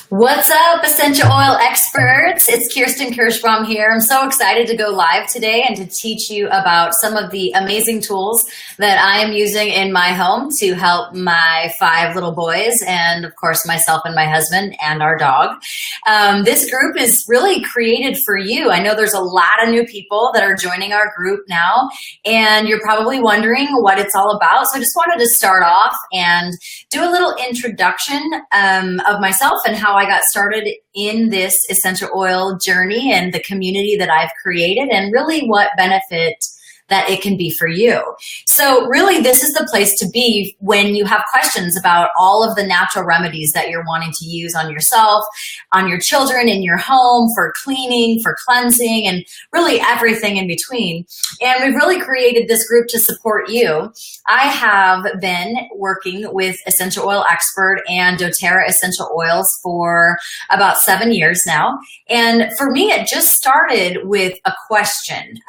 What's up, essential oil experts? It's Kierston Kirschbaum here. I'm so excited to go live today and to teach you about some of the amazing tools that I am using in my home to help my 5 little boys and, of course, myself and my husband and our dog. This group is really created for you. I know there's a lot of new people that are joining our group now, and you're probably wondering what it's all about. So I just wanted to start off and do a little introduction of myself and how I got started in this essential oil journey and the community that I've created, and really what benefit that it can be for you. So really, this is the place to be when you have questions about all of the natural remedies that you're wanting to use on yourself, on your children, in your home, for cleaning, for cleansing, and really everything in between. And we've really created this group to support you. I have been working with Essential Oil Expert and doTERRA essential oils for about 7 years now. And for me, it just started with a question.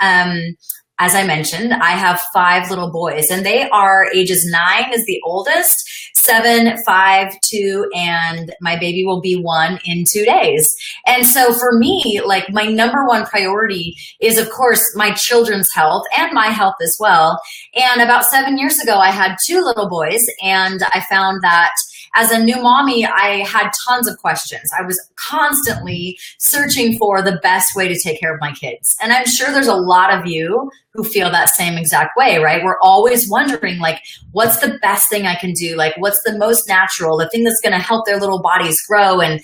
As I mentioned, I have 5 little boys, and they are ages 9 is the oldest, 7, 5, 2, and my baby will be 1 in 2 days. And so for me, like, my number one priority is, of course, my children's health and my health as well. And about 7 years ago, I had 2 little boys, and I found that as a new mommy, I had tons of questions. I was constantly searching for the best way to take care of my kids. And I'm sure there's a lot of you who feel that same exact way, right? We're always wondering, like, what's the best thing I can do? Like, what's the most natural, the thing that's going to help their little bodies grow and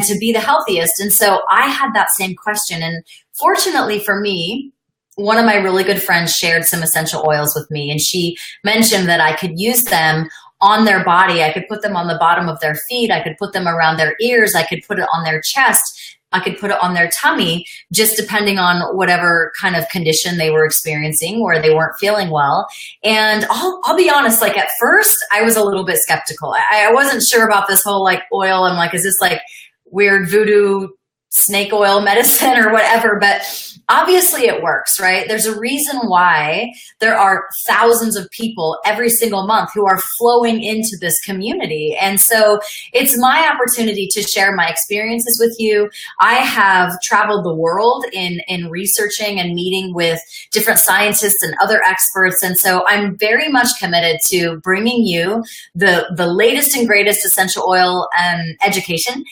to be the healthiest? And so I had that same question. And fortunately for me, one of my really good friends shared some essential oils with me, and she mentioned that I could use them on their body. I could put them on the bottom of their feet. I could put them around their ears. I could put it on their chest. I could put it on their tummy, just depending on whatever kind of condition they were experiencing where they weren't feeling well. And I'll be honest, like, at first I was a little bit skeptical. I wasn't sure about this whole like oil. I'm like, is this like weird voodoo snake oil medicine or whatever? But obviously it works, right? There's a reason why there are thousands of people every single month who are flowing into this community. And so it's my opportunity to share my experiences with you. I have traveled the world in researching and meeting with different scientists and other experts. And so I'm very much committed to bringing you the latest and greatest essential oil education,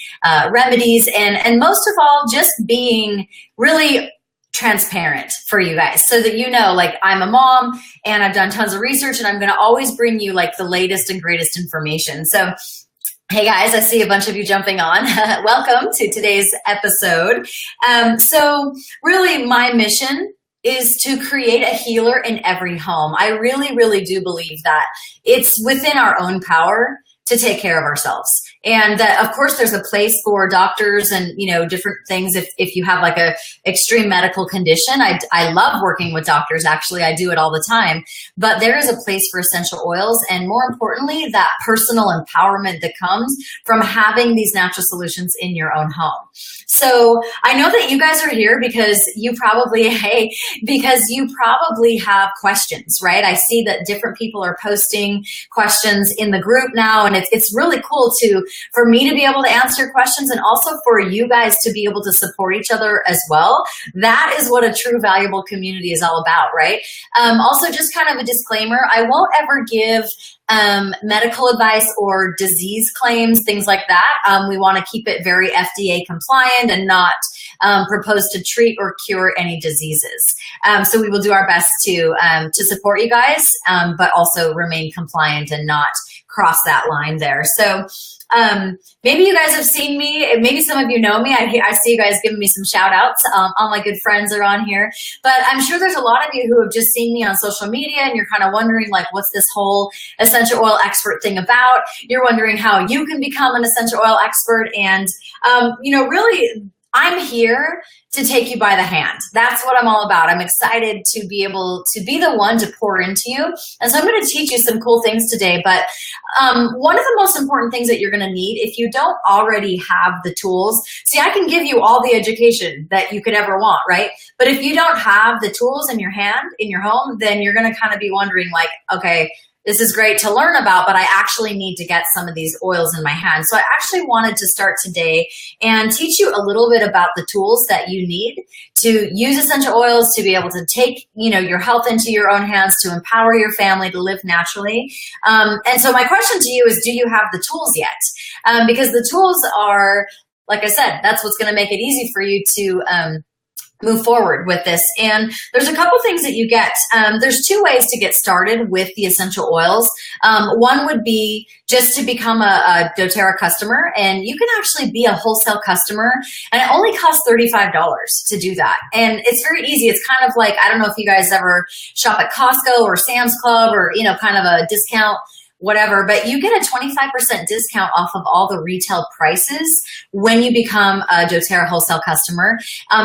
remedies, and most of all, just being really transparent for you guys so that you know, like, I'm a mom and I've done tons of research, and I'm going to always bring you like the latest and greatest information. So hey guys, I see a bunch of you jumping on. Welcome to today's episode. So really my mission is to create a healer in every home. I really, really do believe that it's within our own power to take care of ourselves. And that, of course, there's a place for doctors and, you know, different things if you have like a extreme medical condition. I love working with doctors. Actually, I do it all the time. But there is a place for essential oils, and more importantly, that personal empowerment that comes from having these natural solutions in your own home. So I know that you guys are here because you probably have questions, right? I see that different people are posting questions in the group now, and it's really cool for me to be able to answer questions, and also for you guys to be able to support each other as well. That is what a true valuable community is all about, right? Also, just kind of a disclaimer, I won't ever give medical advice or disease claims, things like that. We want to keep it very FDA compliant and not propose to treat or cure any diseases. So we will do our best to support you guys, but also remain compliant and not cross that line there. So maybe you guys have seen me. Maybe some of you know me. I see you guys giving me some shout outs. All my good friends are on here. But I'm sure there's a lot of you who have just seen me on social media, and you're kind of wondering, like, what's this whole essential oil expert thing about? You're wondering how you can become an essential oil expert. And, really, I'm here to take you by the hand. That's what I'm all about. I'm excited to be able to be the one to pour into you. And so I'm going to teach you some cool things today. But one of the most important things that you're going to need, if you don't already have the tools, see, I can give you all the education that you could ever want, right? But if you don't have the tools in your hand, in your home, then you're going to kind of be wondering, like, okay, this is great to learn about, but I actually need to get some of these oils in my hand. So I actually wanted to start today and teach you a little bit about the tools that you need to use essential oils, to be able to take, your health into your own hands, to empower your family to live naturally. And so my question to you is, do you have the tools yet? Because the tools are, like I said, that's what's going to make it easy for you to move forward with this. And there's a couple things that you get. There's two ways to get started with the essential oils. One would be just to become a doTERRA customer, and you can actually be a wholesale customer, and it only costs $35 to do that. And it's very easy. It's kind of like, I don't know if you guys ever shop at Costco or Sam's Club or, kind of a discount, whatever, but you get a 25% discount off of all the retail prices when you become a doTERRA wholesale customer.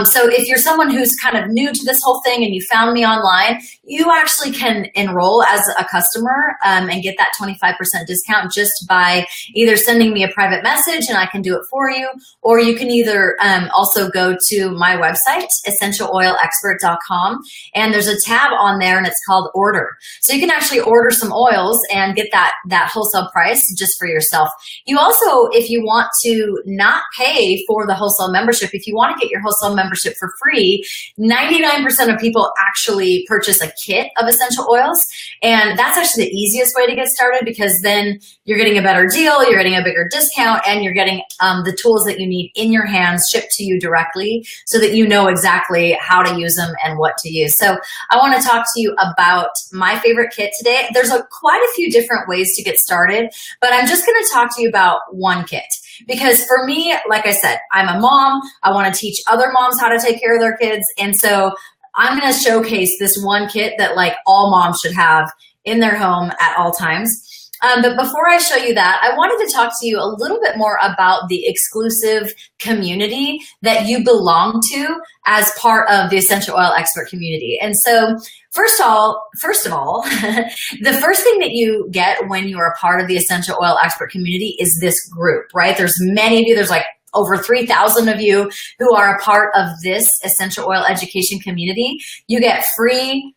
So if you're someone who's kind of new to this whole thing and you found me online, you actually can enroll as a customer and get that 25% discount just by either sending me a private message and I can do it for you, or you can either also go to my website, essentialoilexpert.com, and there's a tab on there and it's called Order. So you can actually order some oils and get that wholesale price just for yourself. You also, if you want to not pay for the wholesale membership, if you want to get your wholesale membership for free, 99% of people actually purchase a kit of essential oils. And that's actually the easiest way to get started, because then you're getting a better deal, you're getting a bigger discount, and you're getting the tools that you need in your hands shipped to you directly so that you know exactly how to use them and what to use. So I want to talk to you about my favorite kit today. There's quite a few different ways to get started, but I'm just going to talk to you about one kit. Because for me, like I said, I'm a mom. I want to teach other moms how to take care of their kids. And so I'm going to showcase this one kit that like all moms should have in their home at all times. But before I show you that, I wanted to talk to you a little bit more about the exclusive community that you belong to as part of the Essential Oil Expert community. And so first of all, the first thing that you get when you are a part of the Essential Oil Expert community is this group, right? There's many of you, there's like over 3,000 of you who are a part of this Essential Oil Education community. You get free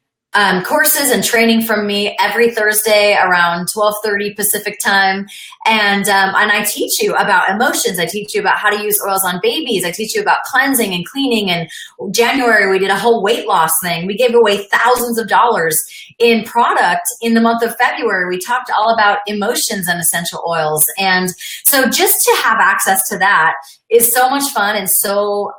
courses and training from me every Thursday around 12:30 Pacific time. And I teach you about emotions. I teach you about how to use oils on babies. I teach you about cleansing and cleaning. And January, we did a whole weight loss thing. We gave away thousands of dollars in product in the month of February. We talked all about emotions and essential oils. And so just to have access to that is so much fun and so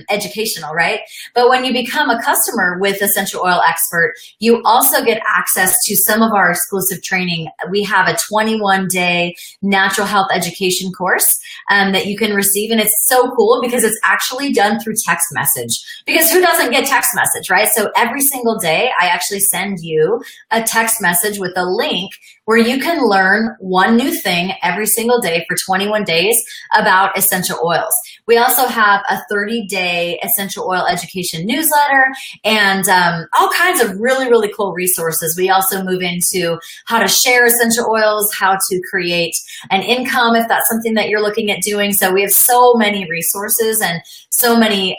educational, right? But when you become a customer with Essential Oil Expert, you also get access to some of our exclusive training. We have a 21-day natural health education course that you can receive. And it's so cool because it's actually done through text message. Because who doesn't get text message, right? So every single day, I actually send you a text message with a link where you can learn one new thing every single day for 21 days about essential oils. We also have a 30-day essential oil education newsletter and all kinds of really, really cool resources. We also move into how to share essential oils, how to create an income if that's something that you're looking at doing. So we have so many resources and so many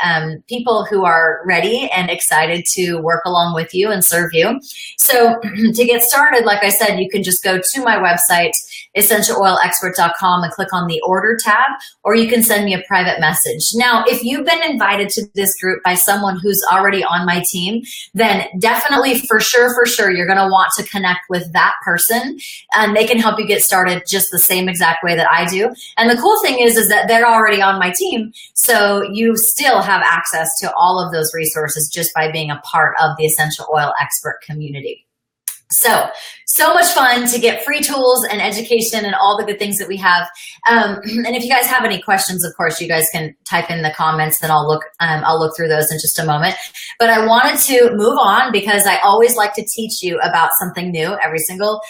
people who are ready and excited to work along with you and serve you. So to get started, like I said, you can just go to my website, essentialoilexpert.com, and click on the Order tab, or you can send me a private message. Now, if you've been invited to this group by someone who's already on my team, then definitely for sure, you're going to want to connect with that person, and they can help you get started just the same exact way that I do. And the cool thing is that they're already on my team, so you still have access to all of those resources just by being a part of the Essential Oil Expert community. So much fun to get free tools and education and all the good things that we have. And if you guys have any questions, of course, you guys can type in the comments, then I'll look through those in just a moment. But I wanted to move on because I always like to teach you about something new every single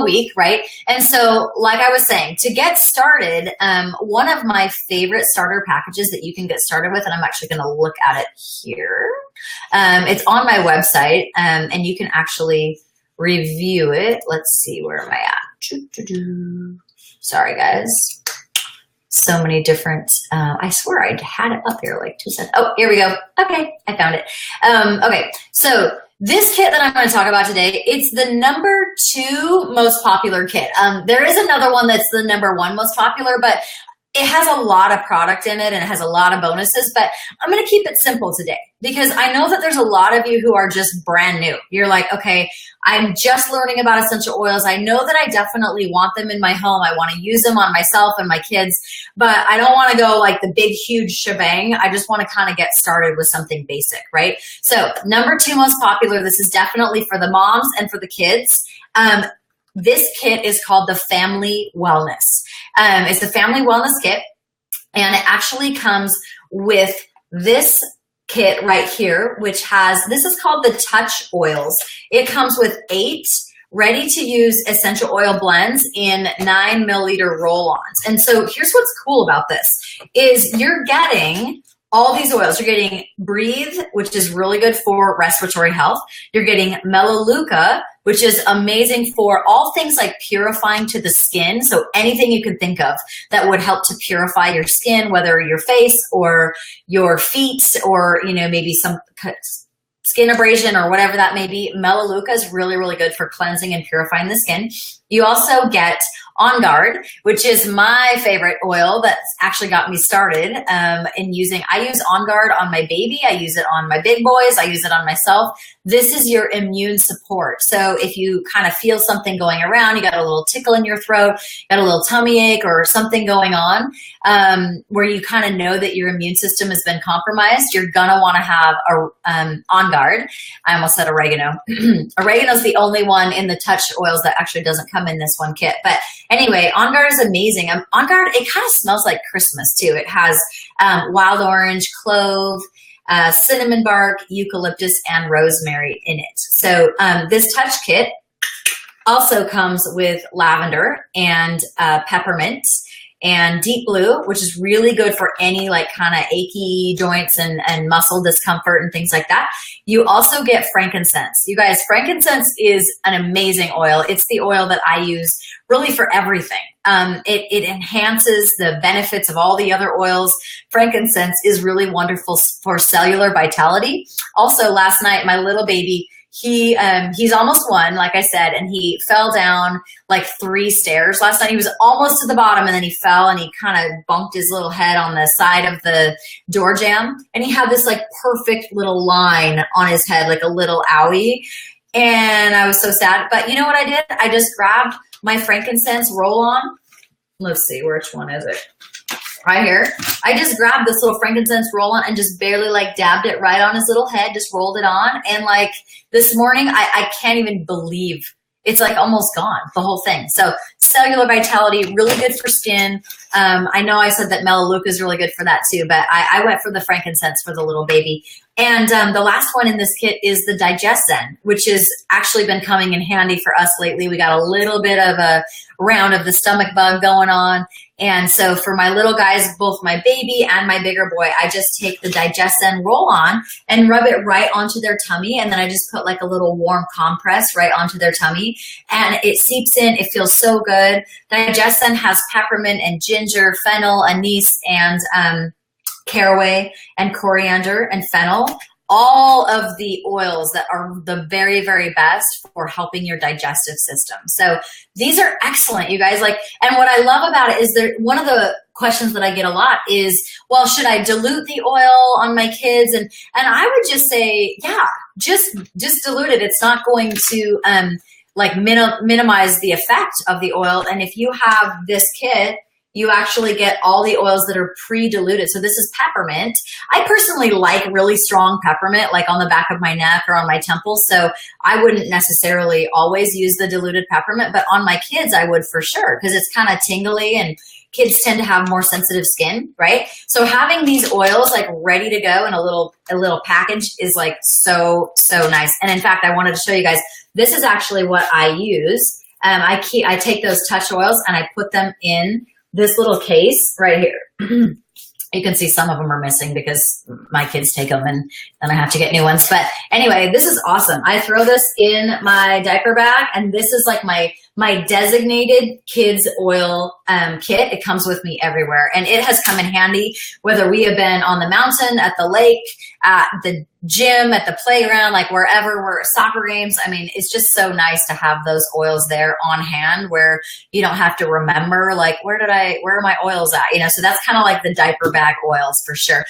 week, right? And so, like I was saying, to get started, one of my favorite starter packages that you can get started with, and I'm actually going to look at it here. It's on my website, and you can actually review it. Let's see, where am I at? Sorry, guys. So many different, I swear I had it up here like 2 seconds. Oh, here we go. Okay, I found it. Okay, so This kit that I'm going to talk about today, it's the #2 most popular kit. There is another one that's the #1 most popular, but it has a lot of product in it and it has a lot of bonuses, but I'm going to keep it simple today because I know that there's a lot of you who are just brand new. You're like, okay, I'm just learning about essential oils. I know that I definitely want them in my home. I want to use them on myself and my kids, but I don't want to go like the big, huge shebang. I just want to kind of get started with something basic, right? So #2 most popular, this is definitely for the moms and for the kids. This kit is called the Family Wellness. It's the Family Wellness Kit, and it actually comes with this kit right here, which has, this is called the Touch Oils. It comes with 8 ready-to-use essential oil blends in 9 milliliter roll-ons. And so here's what's cool about this, is you're getting all these oils. You're getting Breathe, which is really good for respiratory health. You're getting Melaleuca, which is amazing for all things like purifying to the skin. So anything you can think of that would help to purify your skin, whether your face or your feet or, you know, maybe some skin abrasion or whatever that may be. Melaleuca is really, really good for cleansing and purifying the skin. You also get On Guard, which is my favorite oil that's actually got me started in using. I use On Guard on my baby. I use it on my big boys. I use it on myself. This is your immune support. So if you kind of feel something going around, you got a little tickle in your throat, got a little tummy ache or something going on where you kind of know that your immune system has been compromised, you're going to want to have a On Guard. I almost said oregano. Oregano is the only one in the Touch oils that actually doesn't come in this one kit. But anyway, On Guard is amazing. On Guard, it kind of smells like Christmas too. It has wild orange, clove, cinnamon bark, eucalyptus, and rosemary in it. So this Touch kit also comes with lavender and peppermint and deep blue, which is really good for any like kind of achy joints and muscle discomfort and things like that. You also get frankincense. You guys, frankincense is an amazing oil. It's the oil that I use really for everything. It enhances the benefits of all the other oils. Frankincense is really wonderful for cellular vitality. Also, last night, my little baby, he's almost 1, like I said, and he fell down like 3 stairs last night. He was almost to the bottom and then he fell and he kind of bumped his little head on the side of the door jamb. And he had this like perfect little line on his head, like a little owie. And I was so sad. But you know what I did? I just grabbed my frankincense roll-on. Let's see, which one is it? Right here. I just grabbed this little frankincense roll-on and just barely like dabbed it right on his little head, just rolled it on. And like this morning, I can't even believe it's like almost gone, the whole thing. So cellular vitality, really good for skin. I know I said that Melaleuca is really good for that too, but I went for the frankincense for the little baby. And the last one in this kit is the Digestion, which has actually been coming in handy for us lately. We got a little bit of a round of the stomach bug going on. And so for my little guys, both my baby and my bigger boy, I just take the Digestion roll-on and rub it right onto their tummy. And then I just put like a little warm compress right onto their tummy. And it seeps in. It feels so good. Digestion has peppermint and ginger, fennel, anise, and caraway and coriander and fennel. All of the oils that are the very, very best for helping your digestive system. So these are excellent, you guys. Like, and what I love about it is one of the questions that I get a lot is, well, should I dilute the oil on my kids? And I would just say, yeah, just dilute it. It's not going to like minimize the effect of the oil. And if you have this kit, you actually get all the oils that are pre-diluted. So this is peppermint. I personally like really strong peppermint, like on the back of my neck or on my temples. So I wouldn't necessarily always use the diluted peppermint, but on my kids, I would for sure, because it's kind of tingly and kids tend to have more sensitive skin, right? So having these oils like ready to go in a little package is like so nice. And in fact, I wanted to show you guys, this is actually what I use. I take those touch oils and I put them in this little case right here. You can see some of them are missing because my kids take them and then I have to get new ones. But anyway, this is awesome. I throw this in my diaper bag and this is like my my designated kids oil kit. It comes with me everywhere, and it has come in handy whether we have been on the mountain, at the lake, at the gym, at the playground, like wherever we're at soccer games. I mean, it's just so nice to have those oils there on hand where you don't have to remember, like, where are my oils at? You know, so that's kind of like the diaper bag oils for sure.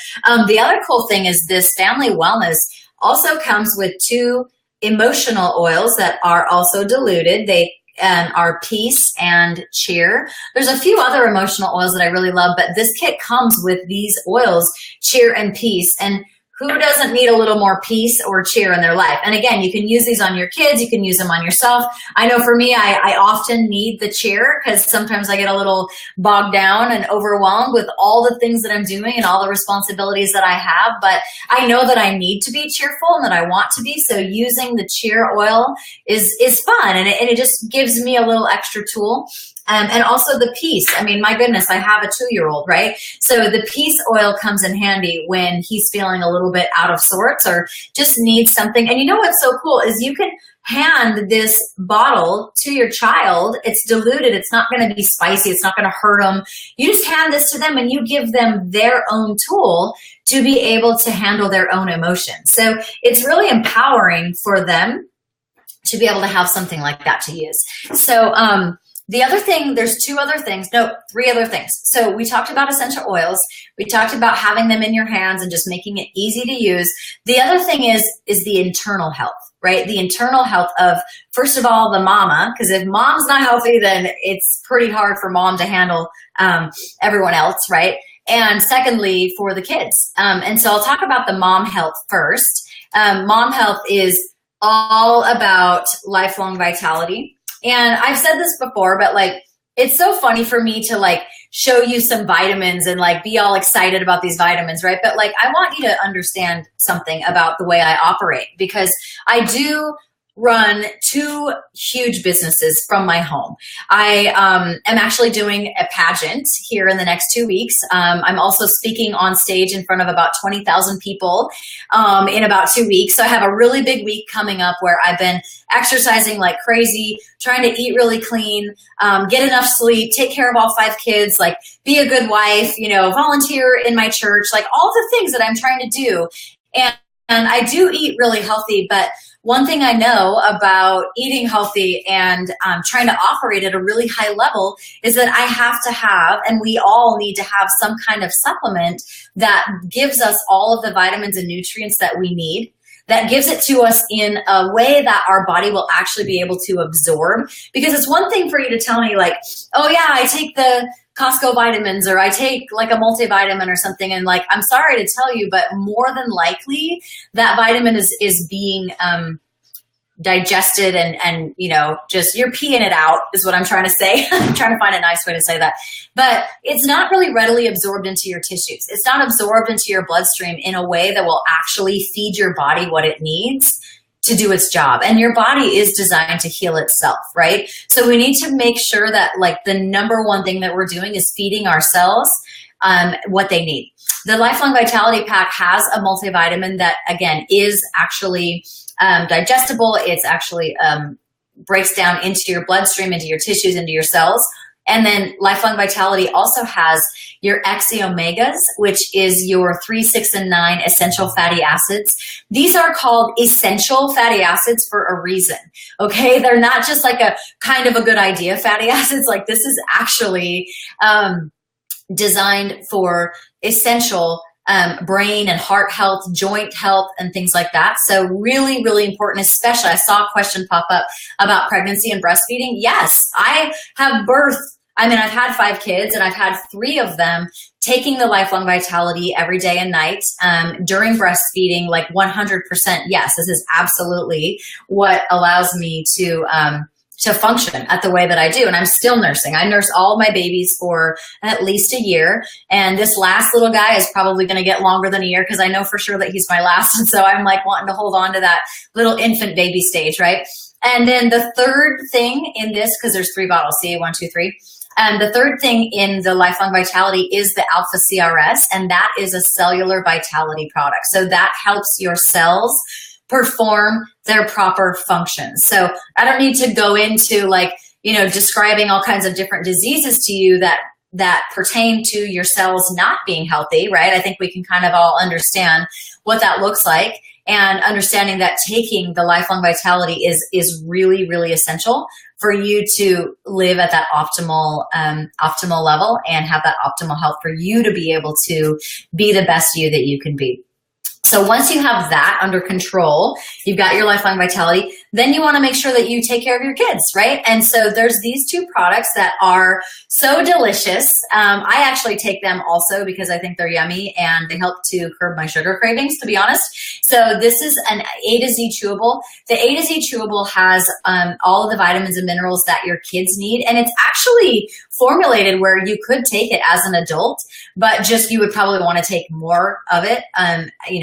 The other cool thing is this family wellness also comes with 2 emotional oils that are also diluted. They are peace and cheer. There's a few other emotional oils that I really love, but this kit comes with these oils, cheer and peace. And who doesn't need a little more peace or cheer in their life? And again, you can use these on your kids. You can use them on yourself. I know for me, I often need the cheer because sometimes I get a little bogged down and overwhelmed with all the things that I'm doing and all the responsibilities that I have. But I know that I need to be cheerful and that I want to be. So using the cheer oil is fun. And it just gives me a little extra tool. And also the peace. I mean, my goodness, I have a 2-year-old, right? So the peace oil comes in handy when he's feeling a little bit out of sorts or just needs something. And you know what's so cool is you can hand this bottle to your child. It's diluted. It's not going to be spicy. It's not going to hurt them. You just hand this to them and you give them their own tool to be able to handle their own emotions. So it's really empowering for them to be able to have something like that to use. So, the other thing, there's 3 other things. So we talked about essential oils. We talked about having them in your hands and just making it easy to use. The other thing is the internal health, right? The internal health of, first of all, the mama, because if mom's not healthy, then it's pretty hard for mom to handle everyone else, right? And secondly, for the kids. And so I'll talk about the mom health first. Mom health is all about lifelong vitality. And I've said this before, but like, it's so funny for me to like show you some vitamins and like be all excited about these vitamins, right? But like, I want you to understand something about the way I operate, because I do run 2 huge businesses from my home. I am actually doing a pageant here in the next 2 weeks. I'm also speaking on stage in front of about 20,000 people in about 2 weeks. So I have a really big week coming up where I've been exercising like crazy, trying to eat really clean, get enough sleep, take care of all 5 kids, like be a good wife, you know, volunteer in my church, like all the things that I'm trying to do. And I do eat really healthy, but one thing I know about eating healthy and trying to operate at a really high level is that I have to have, and we all need to have, some kind of supplement that gives us all of the vitamins and nutrients that we need, that gives it to us in a way that our body will actually be able to absorb. Because it's one thing for you to tell me like, oh yeah, I take the Costco vitamins, or I take like a multivitamin or something, and like, I'm sorry to tell you, but more than likely that vitamin is being digested and you know, just you're peeing it out is what I'm trying to say. I'm trying to find a nice way to say that. But it's not really readily absorbed into your tissues. It's not absorbed into your bloodstream in a way that will actually feed your body what it needs to do its job. And your body is designed to heal itself, right? So we need to make sure that like the number one thing that we're doing is feeding ourselves what they need. The Lifelong Vitality Pack has a multivitamin that, again, is actually digestible. It's actually breaks down into your bloodstream, into your tissues, into your cells. And then Lifelong Vitality also has your Xe Omegas, which is your 3, 6, and 9 essential fatty acids. These are called essential fatty acids for a reason, okay? They're not just like a kind of a good idea fatty acids. Like this is actually designed for essential brain and heart health, joint health, and things like that. So really, really important, especially I saw a question pop up about pregnancy and breastfeeding. Yes, I have I've had 5 kids and I've had 3 of them taking the Lifelong Vitality every day and night during breastfeeding, like 100%. Yes, this is absolutely what allows me to function at the way that I do. And I'm still nursing. I nurse all of my babies for at least a year. And this last little guy is probably going to get longer than a year because I know for sure that he's my last. And so I'm like wanting to hold on to that little infant baby stage, right? And then the third thing in this, because there's 3 bottles, see, 1, 2, 3. And the third thing in the Lifelong Vitality is the Alpha CRS, and that is a cellular vitality product. So that helps your cells perform their proper functions. So I don't need to go into like describing all kinds of different diseases to you that pertain to your cells not being healthy, right? I think we can kind of all understand what that looks like, and understanding that taking the Lifelong Vitality is really, really essential for you to live at that optimal level and have that optimal health for you to be able to be the best you that you can be. So once you have that under control, you've got your Lifelong Vitality, then you want to make sure that you take care of your kids, right? And so there's these two products that are so delicious. I actually take them also because I think they're yummy and they help to curb my sugar cravings, to be honest. So this is an A to Z chewable. The A to Z chewable has all of the vitamins and minerals that your kids need. And it's actually formulated where you could take it as an adult, but just you would probably want to take more of it.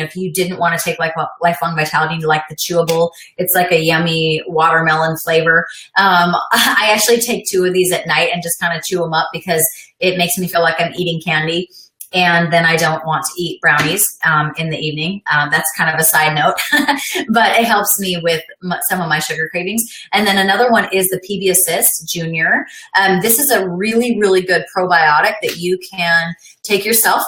If you didn't want to take like Lifelong Vitality, you like the chewable, it's like a yummy watermelon flavor. I actually take 2 of these at night and just kind of chew them up because it makes me feel like I'm eating candy. And then I don't want to eat brownies in the evening. That's kind of a side note, but it helps me with some of my sugar cravings. And then another one is the PB Assist Junior. This is a really, really good probiotic that you can take yourself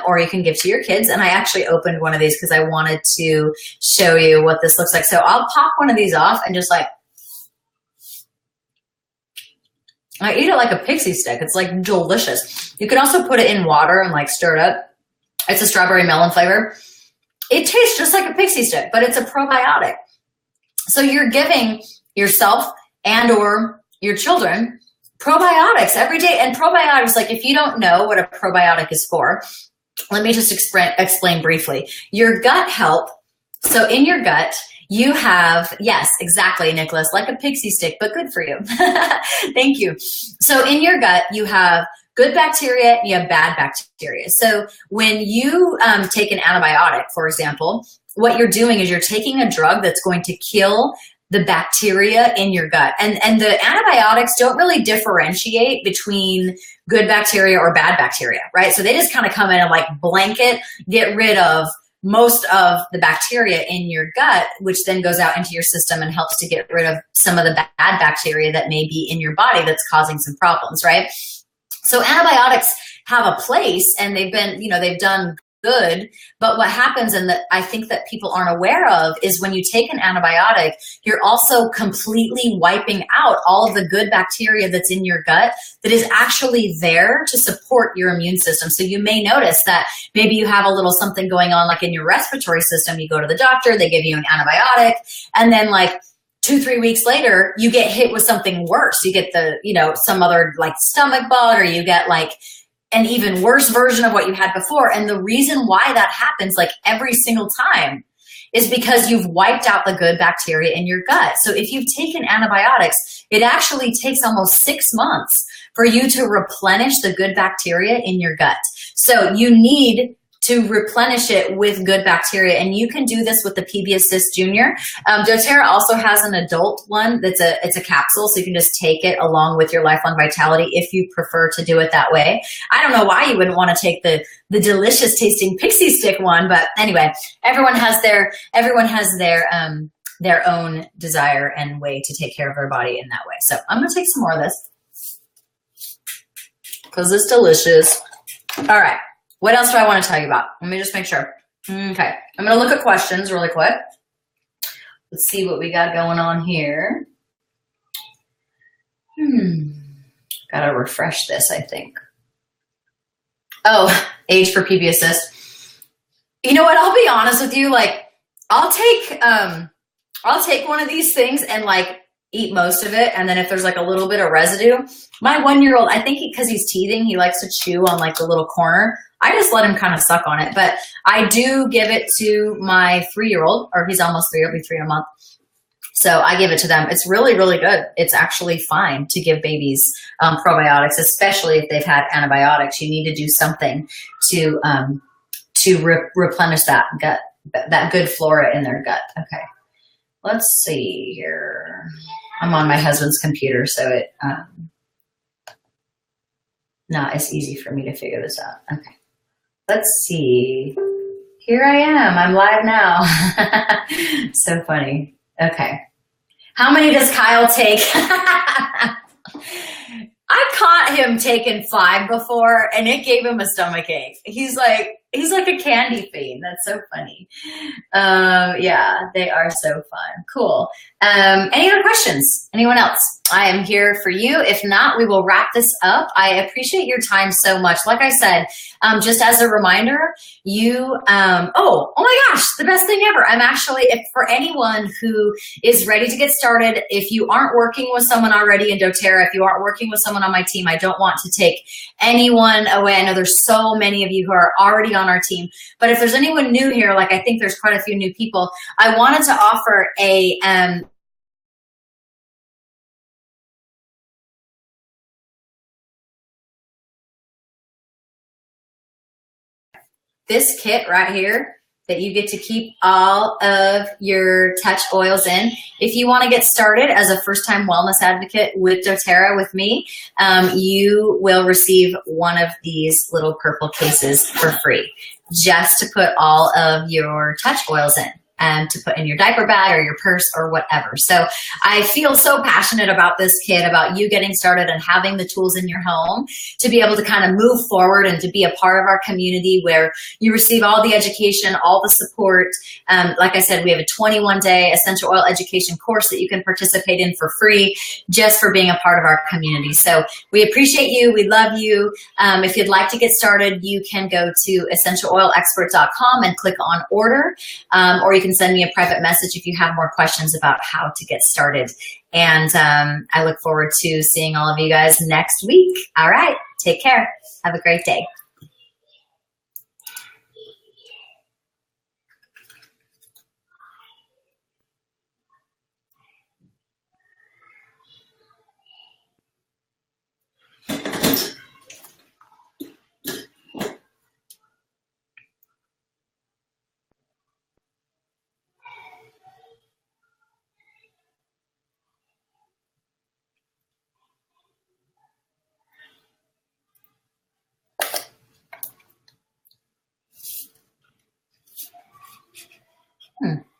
or you can give to your kids. And I actually opened one of these because I wanted to show you what this looks like. So I'll pop one of these off and just like, I eat it like a pixie stick. It's like delicious. You can also put it in water and like stir it up. It's a strawberry melon flavor. It tastes just like a pixie stick, but it's a probiotic. So you're giving yourself and or your children probiotics every day. And probiotics, like if you don't know what a probiotic is for, let me just explain briefly. Your gut health. So in your gut, you have, yes, exactly, Nicholas, like a pixie stick, but good for you. Thank you. So in your gut, you have good bacteria, you have bad bacteria. So when you take an antibiotic, for example, what you're doing is you're taking a drug that's going to kill the bacteria in your gut. And the antibiotics don't really differentiate between good bacteria or bad bacteria, right? So they just kind of come in and like blanket, get rid of most of the bacteria in your gut, which then goes out into your system and helps to get rid of some of the bad bacteria that may be in your body that's causing some problems, right? So antibiotics have a place and they've done good, but what happens, and that I think that people aren't aware of, is when you take an antibiotic, you're also completely wiping out all of the good bacteria that's in your gut that is actually there to support your immune system. So you may notice that maybe you have a little something going on like in your respiratory system, you go to the doctor, they give you an antibiotic, and then like 2-3 weeks later, you get hit with something worse. You get some other like stomach bug, or you get like an even worse version of what you had before. And the reason why that happens like every single time is because you've wiped out the good bacteria in your gut. So if you've taken antibiotics, it actually takes almost 6 months for you to replenish the good bacteria in your gut. So you need to replenish it with good bacteria. And you can do this with the PB Assist Junior. doTERRA also has an adult one it's a capsule, so you can just take it along with your Lifelong Vitality if you prefer to do it that way. I don't know why you wouldn't want to take the delicious tasting pixie stick one, but anyway, everyone has their own desire and way to take care of their body in that way. So I'm gonna take some more of this because it's delicious. All right. What else do I want to tell you about? Let me just make sure. Okay. I'm going to look at questions really quick. Let's see what we got going on here. Got to refresh this, I think. Oh, age for PB Assist. You know what? I'll be honest with you. Like, I'll take one of these things and like eat most of it. And then if there's like a little bit of residue, my 1-year-old, I think because he's teething, he likes to chew on like the little corner. I just let him kind of suck on it, but I do give it to my 3-year-old, or he's almost 3, he'll be 3 in a month. So I give it to them. It's really, really good. It's actually fine to give babies probiotics, especially if they've had antibiotics. You need to do something to replenish that gut, that good flora in their gut. Okay, let's see here. I'm on my husband's computer, so it not as easy for me to figure this out. Okay. Let's see. Here I am. I'm live now. So funny. Okay. How many does Kyle take? I caught him taking 5 before, and it gave him a stomach ache. He's like a candy fiend. That's so funny. Yeah, they are so fun. Cool. Any other questions? Anyone else? I am here for you. If not, we will wrap this up. I appreciate your time so much. Like I said, just as a reminder, you, oh my gosh, the best thing ever. I'm actually, if for anyone who is ready to get started, if you aren't working with someone already in doTERRA, if you aren't working with someone on my team, I don't want to take anyone away. I know there's so many of you who are already on our team, but if there's anyone new here, like I think there's quite a few new people, I wanted to offer a, this kit right here that you get to keep all of your touch oils in. If you want to get started as a first-time wellness advocate with doTERRA with me, you will receive one of these little purple cases for free, just to put all of your touch oils in. And to put in your diaper bag or your purse or whatever. So I feel so passionate about this kit, about you getting started and having the tools in your home to be able to kind of move forward and to be a part of our community where you receive all the education, all the support. Like I said, we have a 21-day essential oil education course that you can participate in for free just for being a part of our community. So we appreciate you. We love you. If you'd like to get started, you can go to essentialoilexpert.com and click on order, or you can send me a private message if you have more questions about how to get started. And I look forward to seeing all of you guys next week. All right, take care. Have a great day. Hmm.